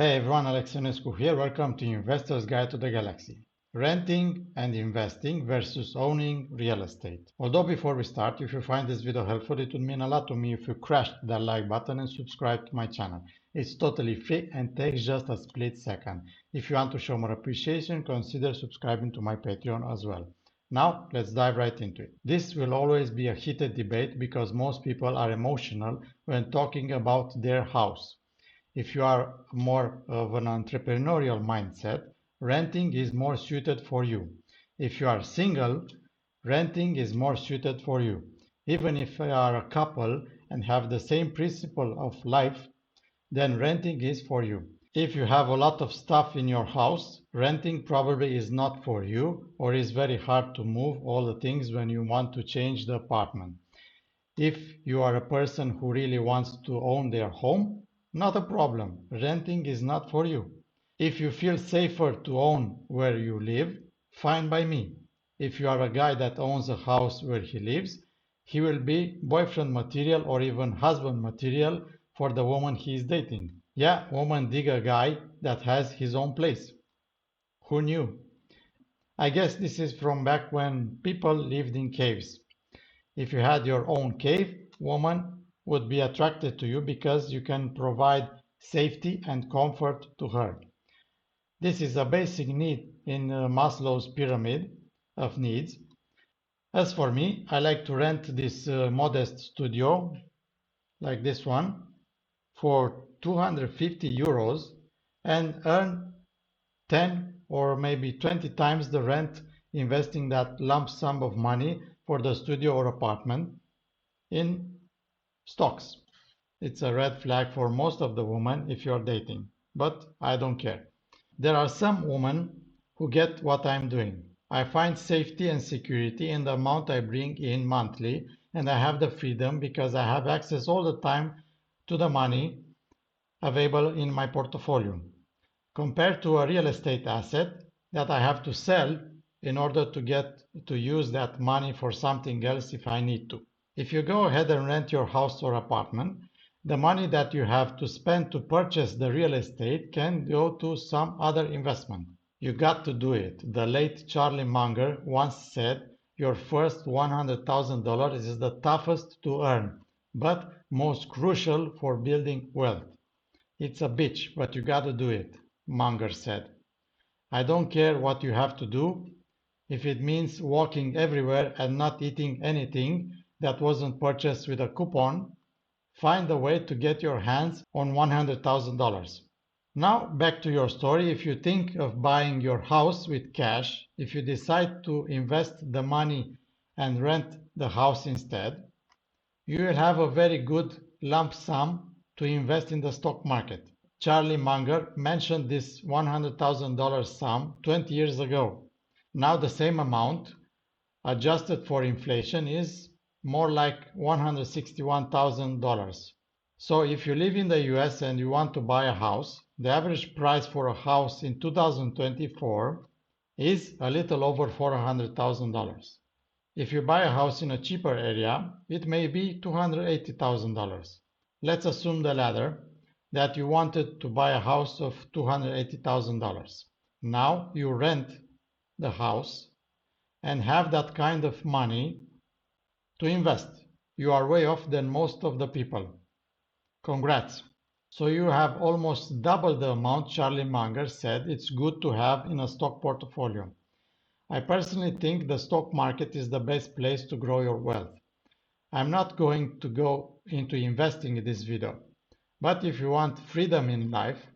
Hey everyone, Alex Ionescu here. Welcome to Investor's Guide to the Galaxy. Renting and investing versus owning real estate. Although before we start, if you find this video helpful, it would mean a lot to me if you crashed that like button and subscribe to my channel. It's totally free and takes just a split second. If you want to show more appreciation, consider subscribing to my Patreon as well. Now, let's dive right into it. This will always be a heated debate because most people are emotional when talking about their house. If you are more of an entrepreneurial mindset, renting is more suited for you. If you are single, renting is more suited for you. Even if you are a couple and have the same principle of life, then renting is for you. If you have a lot of stuff in your house, renting probably is not for you or is very hard to move all the things when you want to change the apartment. If you are a person who really wants to own their home, not a problem. Renting is not for you. If you feel safer to own where you live, fine by me. If you are a guy that owns a house where he lives, he will be boyfriend material or even husband material for the woman he is dating. Yeah, women dig a guy that has his own place. Who knew? I guess this is from back when people lived in caves. If you had your own cave, woman would be attracted to you because you can provide safety and comfort to her. This is a basic need in Maslow's pyramid of needs. As for me, I like to rent this modest studio, like this one, for 250 euros and earn 10 or maybe 20 times the rent investing that lump sum of money for the studio or apartment in stocks. It's a red flag for most of the women if you're dating, but I don't care. There are some women who get what I'm doing. I find safety and security in the amount I bring in monthly, and I have the freedom because I have access all the time to the money available in my portfolio, compared to a real estate asset that I have to sell in order to get to use that money for something else if I need to. If you go ahead and rent your house or apartment, the money that you have to spend to purchase the real estate can go to some other investment. You got to do it. The late Charlie Munger once said, your first $100,000 is the toughest to earn, but most crucial for building wealth. It's a bitch, but you got to do it, Munger said. I don't care what you have to do. If it means walking everywhere and not eating anything that wasn't purchased with a coupon, find a way to get your hands on $100,000. Now back to your story. If you think of buying your house with cash, if you decide to invest the money and rent the house instead, you will have a very good lump sum to invest in the stock market. Charlie Munger mentioned this $100,000 sum 20 years ago. Now the same amount, adjusted for inflation, is more like $161,000. So if you live in the US and you want to buy a house, the average price for a house in 2024 is a little over $400,000. If you buy a house in a cheaper area, it may be $280,000. Let's assume the latter, that you wanted to buy a house of $280,000. Now you rent the house and have that kind of money to invest. You are way off than most of the people. Congrats. So you have almost double the amount Charlie Munger said it's good to have in a stock portfolio. I personally think the stock market is the best place to grow your wealth. I'm not going to go into investing in this video, but if you want freedom in life,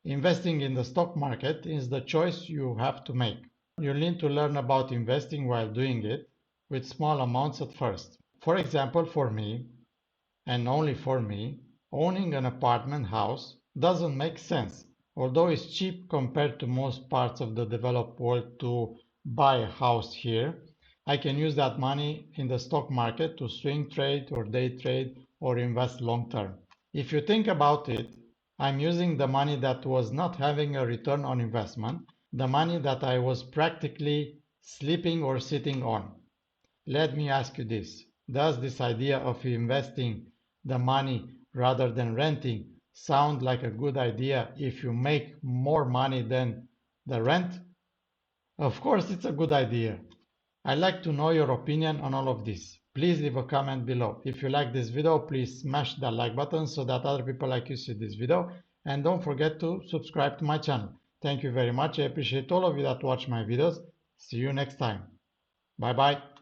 investing in the stock market is the choice you have to make. You'll need to learn about investing while doing it with small amounts at first. For example, for me, and only for me, owning an apartment house doesn't make sense. Although it's cheap compared to most parts of the developed world to buy a house here, I can use that money in the stock market to swing trade or day trade or invest long term. If you think about it, I'm using the money that was not having a return on investment, the money that I was practically sleeping or sitting on. Let me ask you this. Does this idea of investing the money rather than renting sound like a good idea if you make more money than the rent? Of course, it's a good idea. I'd like to know your opinion on all of this. Please leave a comment below. If you like this video, please smash that like button so that other people like you see this video. And don't forget to subscribe to my channel. Thank you very much. I appreciate all of you that watch my videos. See you next time. Bye bye.